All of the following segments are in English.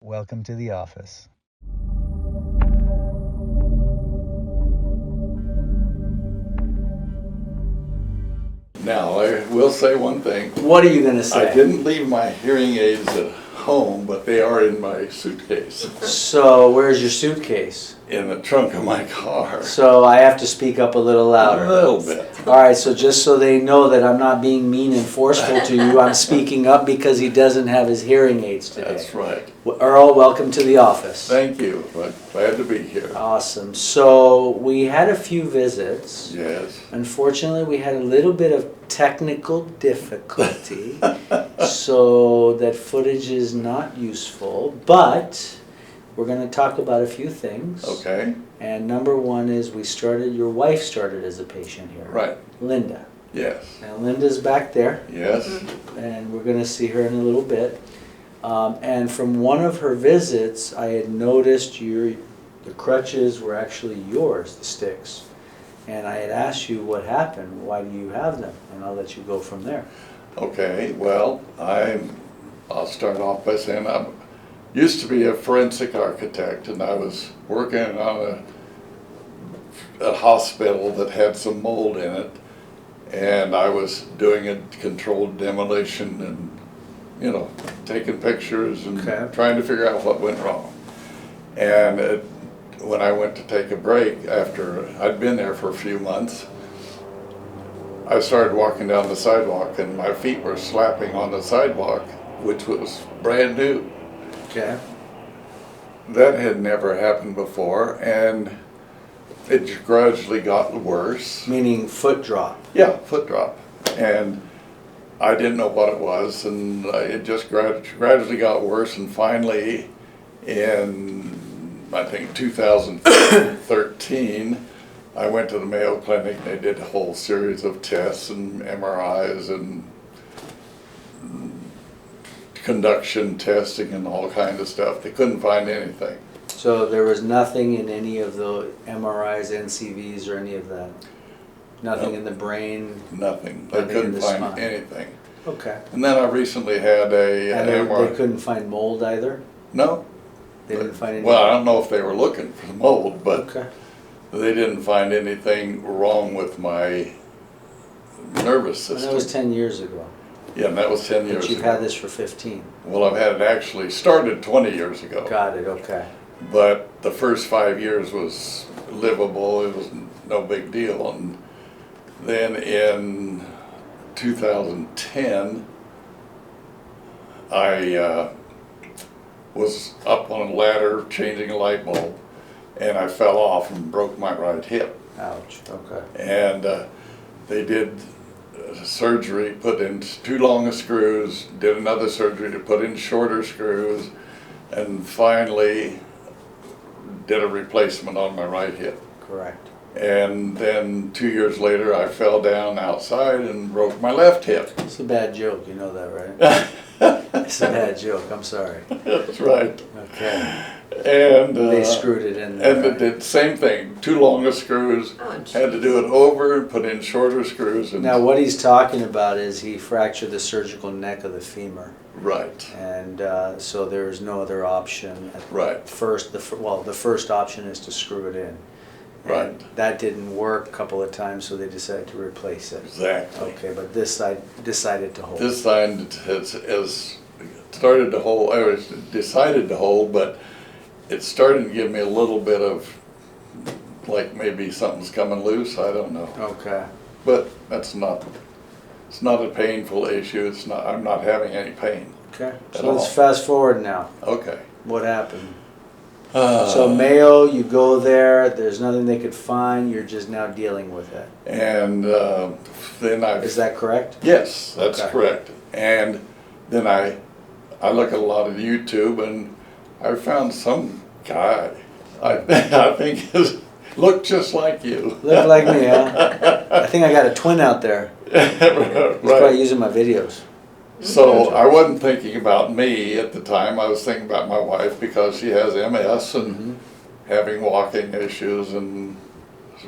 welcome to the office. Now, I will say one thing. What are you going to say? I didn't leave my hearing aids at home, but they are in my suitcase, So, where's your suitcase? in the trunk of my car. So, I have to speak up a little louder. A little bit. All right, so just so they know that I'm not being mean and forceful to you, I'm speaking up because he doesn't have his hearing aids today. That's right. Earl, welcome to the office. Thank you. I'm glad to be here. Awesome. So, we had a few visits. Yes. Unfortunately, we had a little bit of technical difficulty, so that footage is not useful, but we're going to talk about a few things. Okay. And number one is your wife started as a patient here. Right. Linda. Yes. Now Linda's back there, Yes. and we're going to see her in a little bit. And from one of her visits, I had noticed the crutches were actually yours, the sticks. And I had asked you what happened, why do you have them? And I'll let you go from there. Okay. Well, I'll start off by saying I used to be a forensic architect, and I was working on a hospital that had some mold in it, and I was doing a controlled demolition and, taking pictures and trying to figure out what went wrong. And when I went to take a break after I'd been there for a few months, I started walking down the sidewalk and my feet were slapping on the sidewalk, which was brand new. Okay. That had never happened before, and it gradually got worse. Meaning foot drop. Yeah, foot drop. And I didn't know what it was, and it just gradually got worse, and finally in, I think, 2013, I went to the Mayo Clinic. They did a whole series of tests and MRIs and conduction testing and all kinds of stuff. They couldn't find anything. So there was nothing in any of the MRIs, NCVs, or any of that? Nothing in the brain? Nothing. They Nothing in couldn't the find spine. anything. Okay. And then I recently had And they MRI. couldn't find mold either? No. They didn't find any? Well, I don't know if they were looking for mold, but Okay. they didn't find anything wrong with my nervous And system. that was 10 years ago. Yeah, and that was 10 years But you've ago. had this for 15. Well, I've had it actually started 20 years ago. Got it, okay. But the first 5 years was livable. It was no big deal. And then in 2010, I was up on a ladder changing a light bulb, and I fell off and broke my right hip. Ouch, okay. And they did surgery, put in too long of screws, did another surgery to put in shorter screws, and finally did a replacement on my right hip. Correct. And then 2 years later, I fell down outside and broke my left hip. It's a bad joke, you know that, right? It's a bad joke, I'm sorry. That's right. Okay. And They screwed it in there. and they did the same thing, too long of screws, had to do it over and put in shorter screws. And Now, what he's talking about is he fractured the surgical neck of the femur. right, And so there is no other option. At right, first, the first option is to screw it in. And right. that didn't work a couple of times, so they decided to replace it. Exactly. Okay, but this side decided to hold. This side has started to hold, I was decided to hold, but it's starting to give me a little bit of, like maybe something's coming loose, I don't know. Okay. But it's not a painful issue, I'm not having any pain. Okay. At So let's all. fast forward now. Okay. What happened? So Mayo, you go there, there's nothing they could find, you're just now dealing with it. And then Is that correct? Yes, that's Okay. correct. And then I look at a lot of YouTube, and I found some guy, I think looked just like you. Look like me, huh? I think I got a twin out there. He's probably Right. using my videos. So I wasn't thinking about me at the time, I was thinking about my wife because she has MS and having walking issues and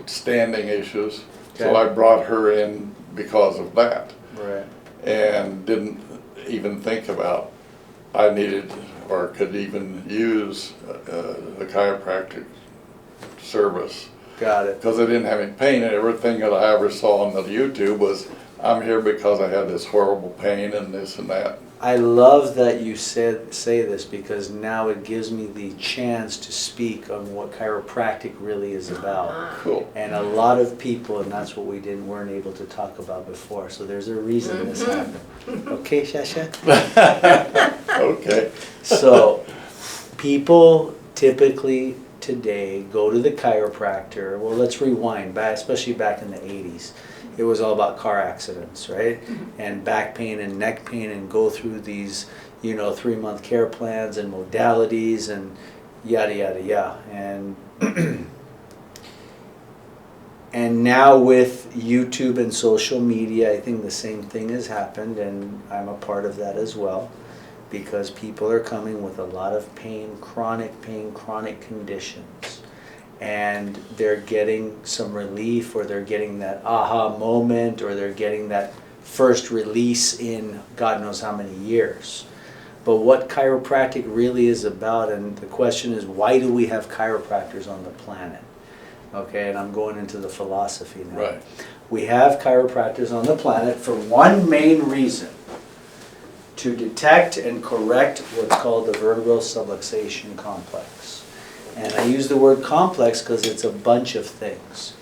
standing issues. So Okay. I brought her in because of that. Right. And didn't even think about I needed or could even use the chiropractic service. Got it. Because I didn't have any pain, and everything that I ever saw on the YouTube was, I'm here because I had this horrible pain and this and that. I love that you say this, because now it gives me the chance to speak on what chiropractic really is about. Cool. And a lot of people, and that's what we weren't able to talk about before. So there's a reason this happened. Okay, Shasha? Okay. So people typically today go to the chiropractor. Well, let's rewind back, especially back in the 80s. It was all about car accidents, right? And back pain and neck pain, and go through these, 3-month care plans and modalities and yada, yada, yada. And and now with YouTube and social media, I think the same thing has happened, and I'm a part of that as well, because people are coming with a lot of pain, chronic conditions. And they're getting some relief, or they're getting that aha moment, or they're getting that first release in God knows how many years. But what chiropractic really is about, and the question is, why do we have chiropractors on the planet? Okay, and I'm going into the philosophy now. Right. We have chiropractors on the planet for one main reason: to detect and correct what's called the vertebral subluxation complex. And I use the word complex because it's a bunch of things.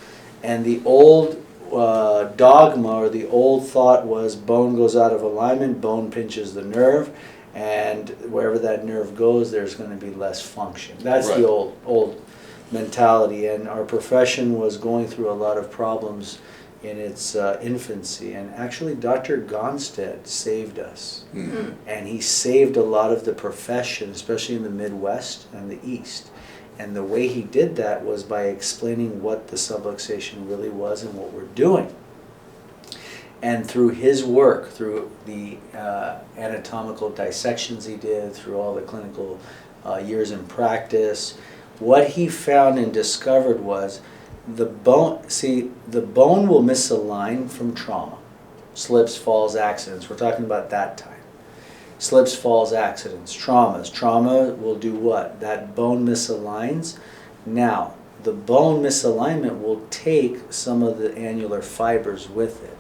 And the old dogma, or the old thought, was bone goes out of alignment, bone pinches the nerve, and wherever that nerve goes, there's going to be less function. That's Right. the old mentality. And our profession was going through a lot of problems in its infancy. And actually, Dr. Gonstead saved us. Mm-hmm. And he saved a lot of the profession, especially in the Midwest and the East. And the way he did that was by explaining what the subluxation really was and what we're doing. And through his work, through the anatomical dissections he did, through all the clinical years in practice, what he found and discovered was the bone will misalign from trauma. Slips, falls, accidents. We're talking about that time. Slips, falls, accidents, traumas. Trauma will do what? That bone misaligns. Now, the bone misalignment will take some of the annular fibers with it,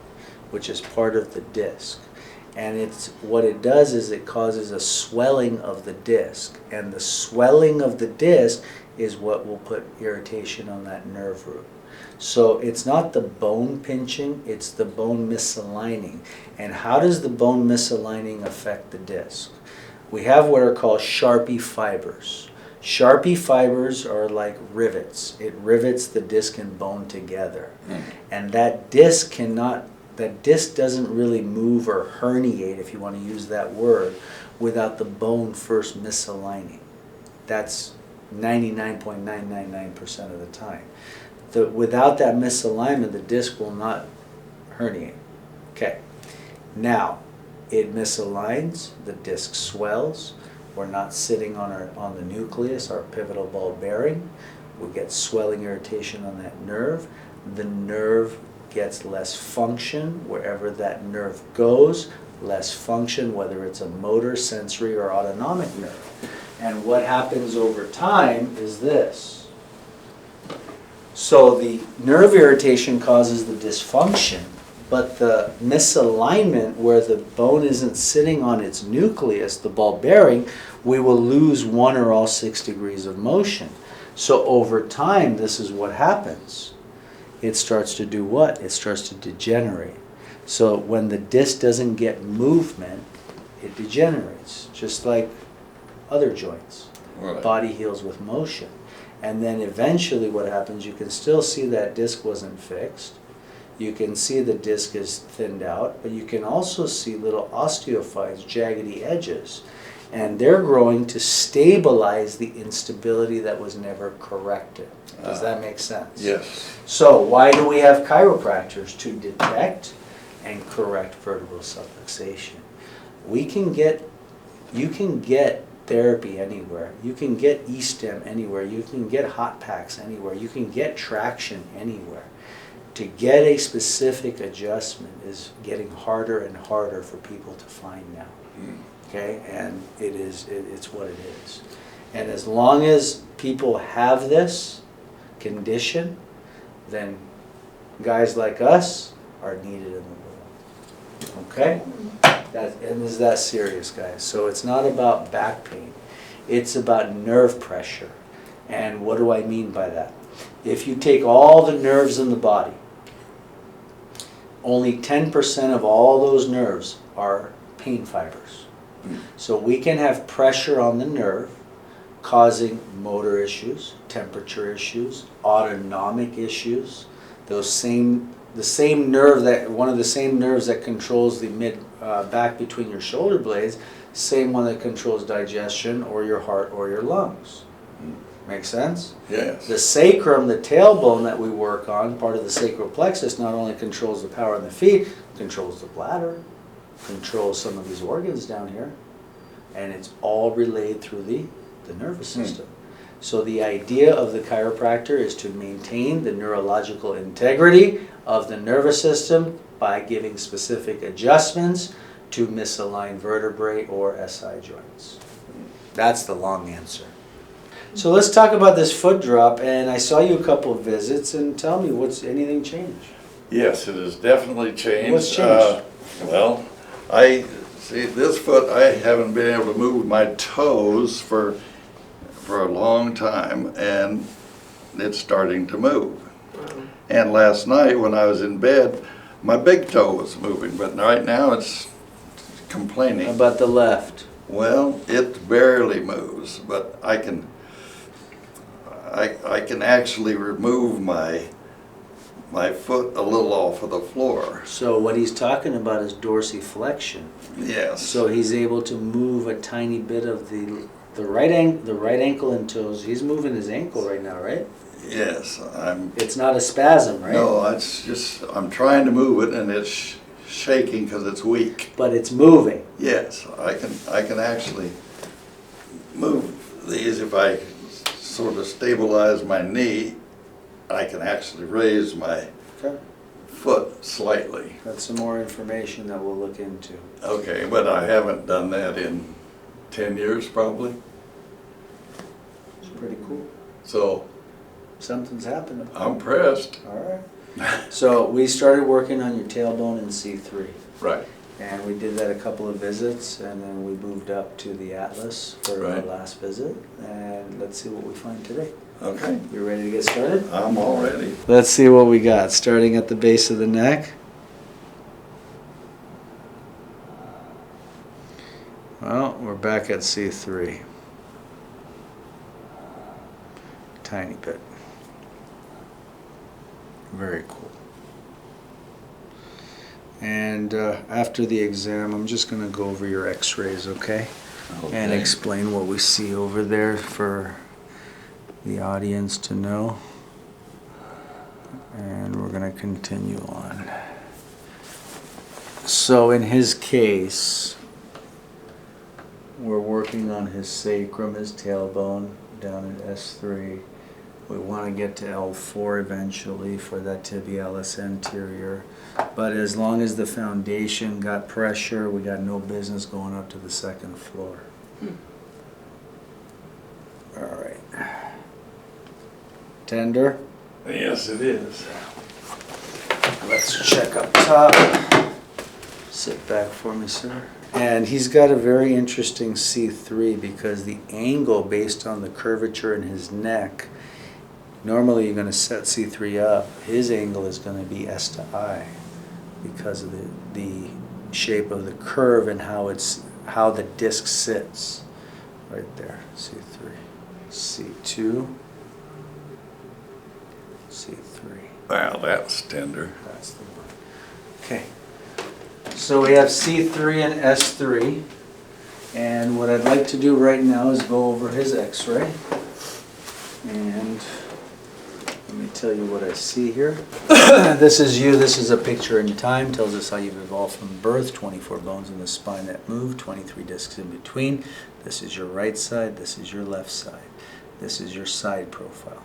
which is part of the disc. And what it does is it causes a swelling of the disc. And the swelling of the disc is what will put irritation on that nerve root. So it's not the bone pinching, it's the bone misaligning. And how does the bone misaligning affect the disc? We have what are called Sharpie fibers. Sharpie fibers are like rivets. It rivets the disc and bone together. And that disc doesn't really move or herniate, if you want to use that word, without the bone first misaligning. That's 99.999% of the time. Without that misalignment, the disc will not herniate. Okay. Now, it misaligns, the disc swells. We're not sitting on the nucleus, our pivotal ball bearing. We get swelling, irritation on that nerve. The nerve gets less function wherever that nerve goes. Less function, whether it's a motor, sensory, or autonomic nerve. And what happens over time is this. So the nerve irritation causes the dysfunction, but the misalignment, where the bone isn't sitting on its nucleus, the ball bearing, we will lose 1 or all 6 degrees of motion. So over time, this is what happens. It starts to do what? It starts to degenerate. So when the disc doesn't get movement, it degenerates, just like other joints. Right. Body heals with motion. And then eventually what happens, you can still see that disc wasn't fixed. You can see the disc is thinned out, but you can also see little osteophytes, jaggedy edges. And they're growing to stabilize the instability that was never corrected. Does that make sense? Yes. So why do we have chiropractors? To detect and correct vertebral subluxation. You can get therapy anywhere. You can get E-stem anywhere. You can get hot packs anywhere. You can get traction anywhere. To get a specific adjustment is getting harder and harder for people to find now. okay? And it's what it is. And as long as people have this condition, then guys like us are needed in the world, okay? And is that serious, guys? So it's not about back pain. It's about nerve pressure. And what do I mean by that? If you take all the nerves in the body, only 10% of all those nerves are pain fibers. So we can have pressure on the nerve causing motor issues, temperature issues, autonomic issues. The same nerve that, one of the same nerves that controls the mid back between your shoulder blades, same one that controls digestion or your heart or your lungs. Make sense? Yes. The sacrum, the tailbone that we work on, part of the sacral plexus, not only controls the power in the feet, controls the bladder, controls some of these organs down here, and it's all relayed through the nervous system. So the idea of the chiropractor is to maintain the neurological integrity of the nervous system by giving specific adjustments to misaligned vertebrae or SI joints. That's the long answer. So let's talk about this foot drop, and I saw you a couple of visits, and tell me, what's anything changed? Yes, it has definitely changed. What's changed? Well, I see this foot, I haven't been able to move my toes for a long time, and it's starting to move. And last night when I was in bed, my big toe was moving, but right now it's complaining. How about the left? Well, it barely moves, but I can actually remove my foot a little off of the floor. So what he's talking about is dorsiflexion. Yes. So he's able to move a tiny bit of the right ankle and toes. He's moving his ankle right now, right? Yes, It's not a spasm, right? No, it's just I'm trying to move it and it's shaking because it's weak. But it's moving. Yes, I can actually move these if I sort of stabilize my knee. I can actually raise my foot slightly. That's some more information that we'll look into. Okay, but I haven't done that in 10 years probably. It's pretty cool. So Something's happening. I'm impressed. All right. So we started working on your tailbone in C3. Right. And we did that a couple of visits, and then we moved up to the Atlas for the Right. last visit. And let's see what we find today. Okay. You ready to get started? I'm all ready. Let's see what we got. Starting at the base of the neck. Well, we're back at C3. Tiny bit. Very cool. And after the exam, I'm just going to go over your x-rays, okay? And explain what we see over there for the audience to know. And we're going to continue on. So in his case, we're working on his sacrum, his tailbone, down at S3. We want to get to L4 eventually for that tibialis anterior. But as long as the foundation got pressure, we got no business going up to the second floor. All right. Tender? Yes, it is. Let's check up top. Sit back for me, sir. And he's got a very interesting C3 because the angle based on the curvature in his neck, normally you're going to set C3 up. His angle is going to be S to I because of the shape of the curve and how the disc sits. Right there, C3. C2. C3. Wow, that's tender. That's the one. Okay. So we have C3 and S3. And what I'd like to do right now is go over his x-ray. And let me tell you what I see here. This is you. This is a picture in time. Tells us how you've evolved from birth. 24 bones in the spine that move. 23 discs in between. This is your right side. This is your left side. This is your side profile.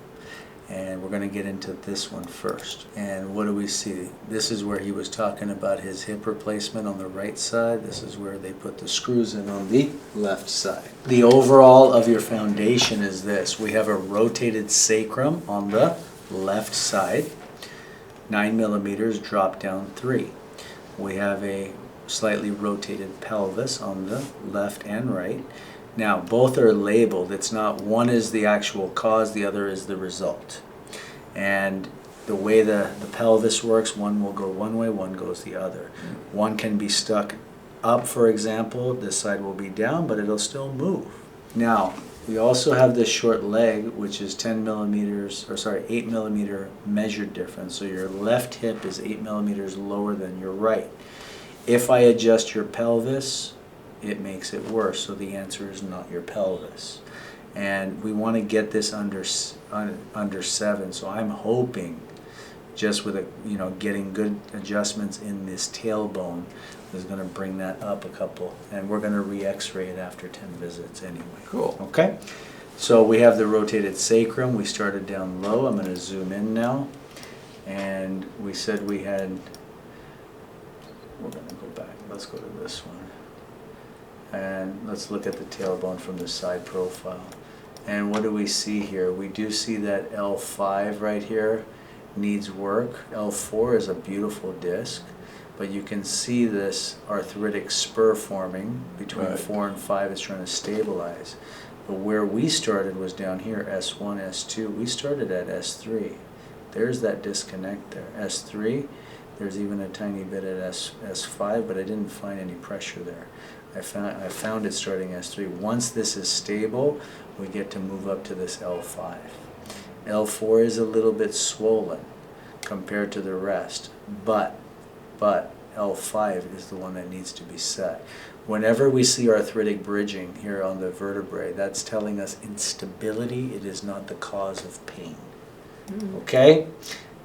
And we're going to get into this one first. And what do we see? This is where he was talking about his hip replacement on the right side. This is where they put the screws in on the left side. The overall of your foundation is this. We have a rotated sacrum on the left side, 9 millimeters, drop down 3. We have a slightly rotated pelvis on the left and right. Now, both are labeled. It's not one is the actual cause, the other is the result. And the way the pelvis works, one will go one way, one goes the other. One can be stuck up, for example. This side will be down, but it'll still move. Now, we also have this short leg, which is 10 millimeters, or sorry, 8 millimeter measured difference. So your left hip is 8 millimeters lower than your right. If I adjust your pelvis, it makes it worse. So the answer is not your pelvis. And we want to get this under 7. So I'm hoping, just with getting good adjustments in this tailbone, is going to bring that up a couple. And we're going to re-X-ray it after 10 visits anyway. Cool. Okay. So we have the rotated sacrum. We started down low. I'm going to zoom in now. And we said we had. We're going to go back. Let's go to this one. And let's look at the tailbone from the side profile. And what do we see here? We do see that L5 right here needs work. L4 is a beautiful disc, but you can see this arthritic spur forming between Right. 4 and 5 is trying to stabilize. But where we started was down here, S1, S2. We started at S3. There's that disconnect there. S3, there's even a tiny bit at S5, but I didn't find any pressure there. I found it starting S3. Once this is stable, we get to move up to this L5. L4 is a little bit swollen compared to the rest, but L5 is the one that needs to be set. Whenever we see arthritic bridging here on the vertebrae, that's telling us instability. It is not the cause of pain. Okay?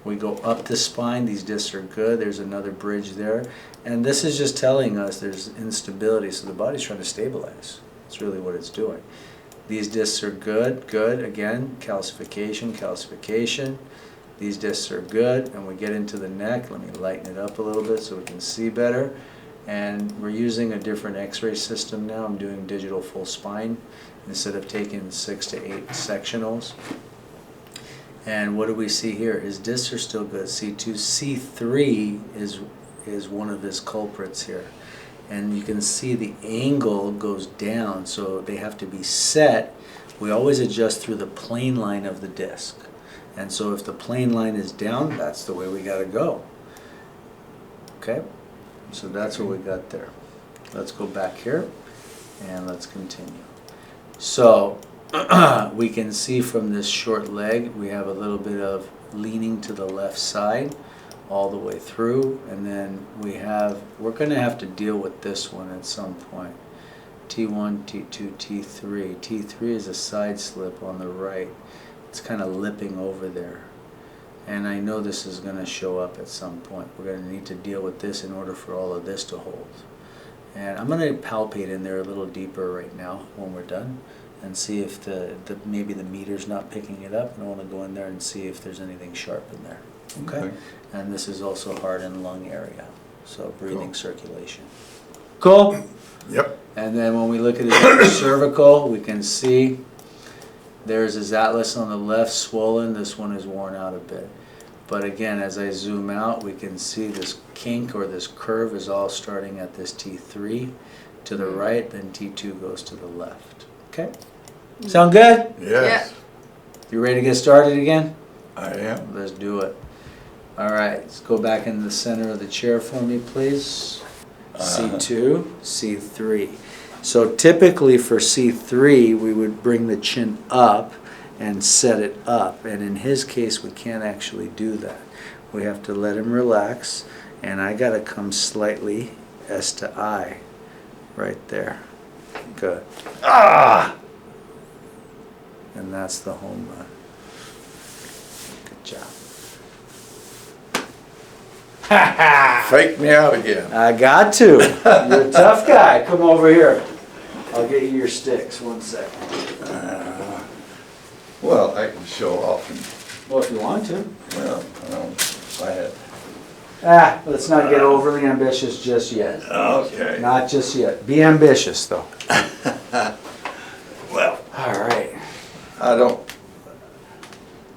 We go up the spine, these discs are good, there's another bridge there, and this is just telling us there's instability, so the body's trying to stabilize. That's really what it's doing. These discs are good, again, calcification. These discs are good, and we get into the neck. Let me lighten it up a little bit so we can see better. And we're using a different x-ray system now. I'm doing digital full spine instead of taking 6 to 8 sectionals. And what do we see here? His discs are still good. C2, C3 is one of his culprits here. And you can see the angle goes down, so they have to be set. We always adjust through the plane line of the disc. And so if the plane line is down, that's the way we got to go. Okay? So that's what we got there. Let's go back here and let's continue. So we can see from this short leg we have a little bit of leaning to the left side all the way through, and then we're going to have to deal with this one at some point. T1, T2, T3. T3 is a side slip on the right. It's kind of lipping over there, and I know this is going to show up at some point. We're going to need to deal with this in order for all of this to hold. And I'm going to palpate in there a little deeper right now when we're done and see if maybe the meter's not picking it up, and I want to go in there and see if there's anything sharp in there. Okay? And this is also heart and lung area, so breathing, circulation. Cool? Yep. And then when we look at his cervical, we can see there's his atlas on the left swollen. This one is worn out a bit. But again, as I zoom out, we can see this kink or this curve is all starting at this T3 to the right, then T2 goes to the left. Okay? Sound good? Yes. You ready to get started again? I am. Let's do it. All right, let's go back into the center of the chair for me, please. C2, C3. So typically for C3, we would bring the chin up and set it up. And in his case, we can't actually do that. We have to let him relax. And I got to come slightly S to I right there. Good. Ah! And that's the home run. Good job. Fake me out again. I got to. You're a tough guy. Come over here. I'll get you your sticks. 1 second. Well, I can show off and Well, if you want to. Well, if I had. Let's not get overly ambitious just yet. Okay. Not just yet. Be ambitious, though. Well, All right. I don't.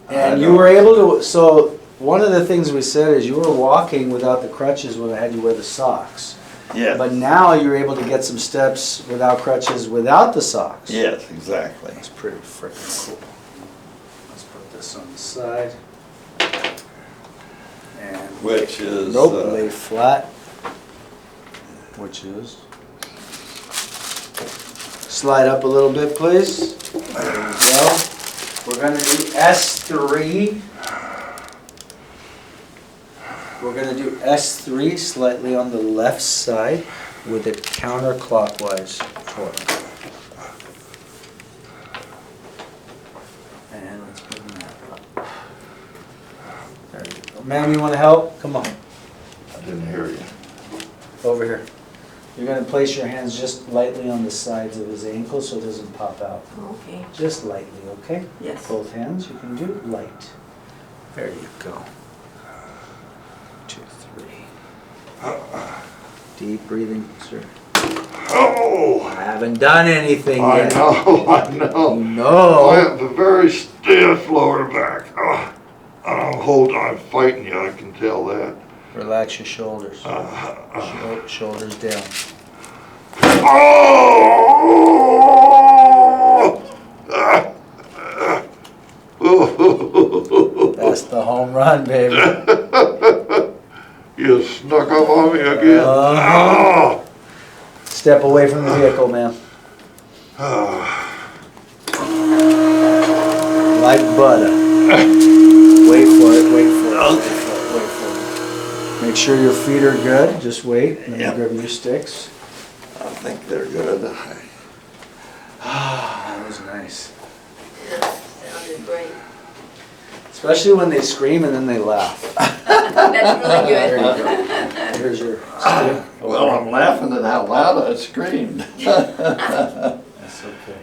And you were able to, so one of the things we said is you were walking without the crutches when I had you wear the socks. Yes. But now you're able to get some steps without crutches without the socks. Yes, exactly. That's pretty freaking cool. Let's put this on the side. And Which is. nope, lay flat. Which is. Slide up a little bit, please. There we go. We're going to do S3. We're going to do S3 slightly on the left side with a counterclockwise twirl. And let's bring that up. There you go. Ma'am, you want to help? Come on. I didn't hear you. Over here. You're going to place your hands just lightly on the sides of his ankle so it doesn't pop out. Okay. Just lightly, okay? Yes. Both hands you can do light. There you go. 2, 3. Deep breathing, sir. Oh! I haven't done anything I yet. know, I You know. know. I have a very stiff lower back. I'm fighting you, I can tell that. Relax your shoulders. Shoulders down. Oh! That's the home run, baby. You snuck up on me again. Uh-huh. Step away from the vehicle, ma'am. Like butter. Wait for it, wait for it, wait for it, wait for it. Make sure your feet are good. Just wait. Let me Yep. grab your sticks. I think they're good. That was nice. Sounded great. Especially when they scream and then they laugh. That's really There you good. go. Here's your stick. Well, I'm laughing at how loud I screamed. That's okay.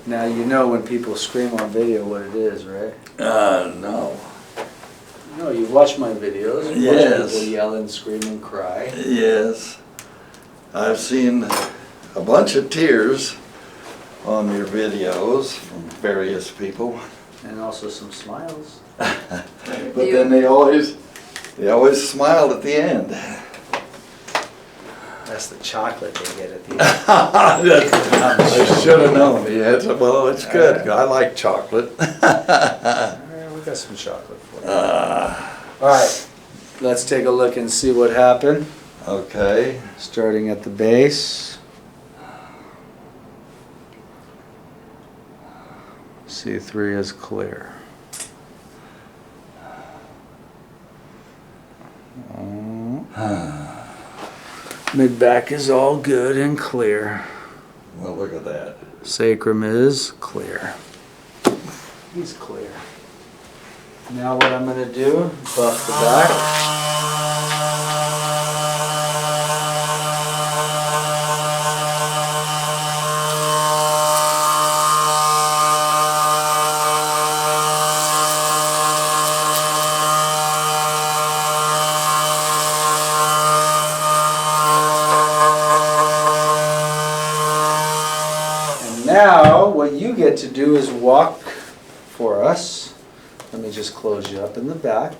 Now you know when people scream on video what it is, right? No. No, you watch my videos. You Yes. watch people yell and scream and cry. Yes. I've seen a bunch of tears on your videos from various people. And also some smiles. But then they always smile at the end. That's the chocolate they get at the end. I should have known. Yeah, well, it's good. I like chocolate. Alright, we got some chocolate for you. Alright, let's take a look and see what happened. Okay. Starting at the base. C3 is clear. Mid back is all good and clear. Well, look at that. Sacrum is clear. He's clear. Now what I'm going to do, buff the back. Now, what you get to do is walk for us. Let me just close you up in the back.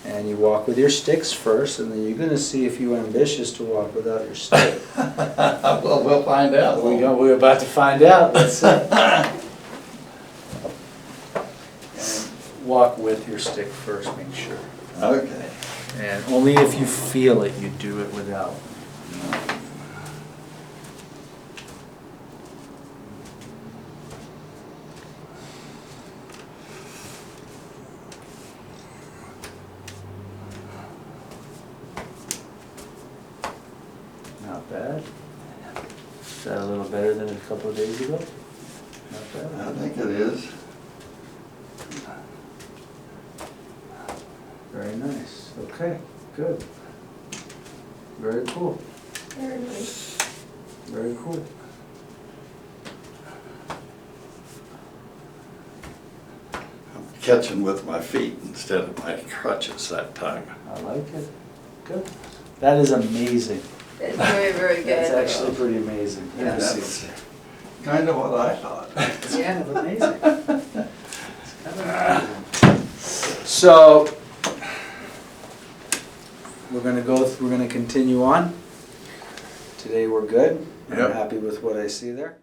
And you walk with your sticks first, and then you're going to see if you're ambitious to walk without your stick. Well, we'll find out. We're about to find out. Let's see. And walk with your stick first, make sure. Okay. And only if you feel it, you do it without. Not bad. Is that a little better than a couple of days ago? Not I bad. think it is. Very nice. Okay, good. Very cool. Very nice. Very cool. catching with my feet instead of my crutches that time. I like it. Good. That is amazing. It's very, very good. That's actually pretty amazing. Let me That's see. kind of what I thought. It's kind of amazing. It's kind of amazing. So, we're gonna continue on. Today we're good. I'm Yep. happy with what I see there.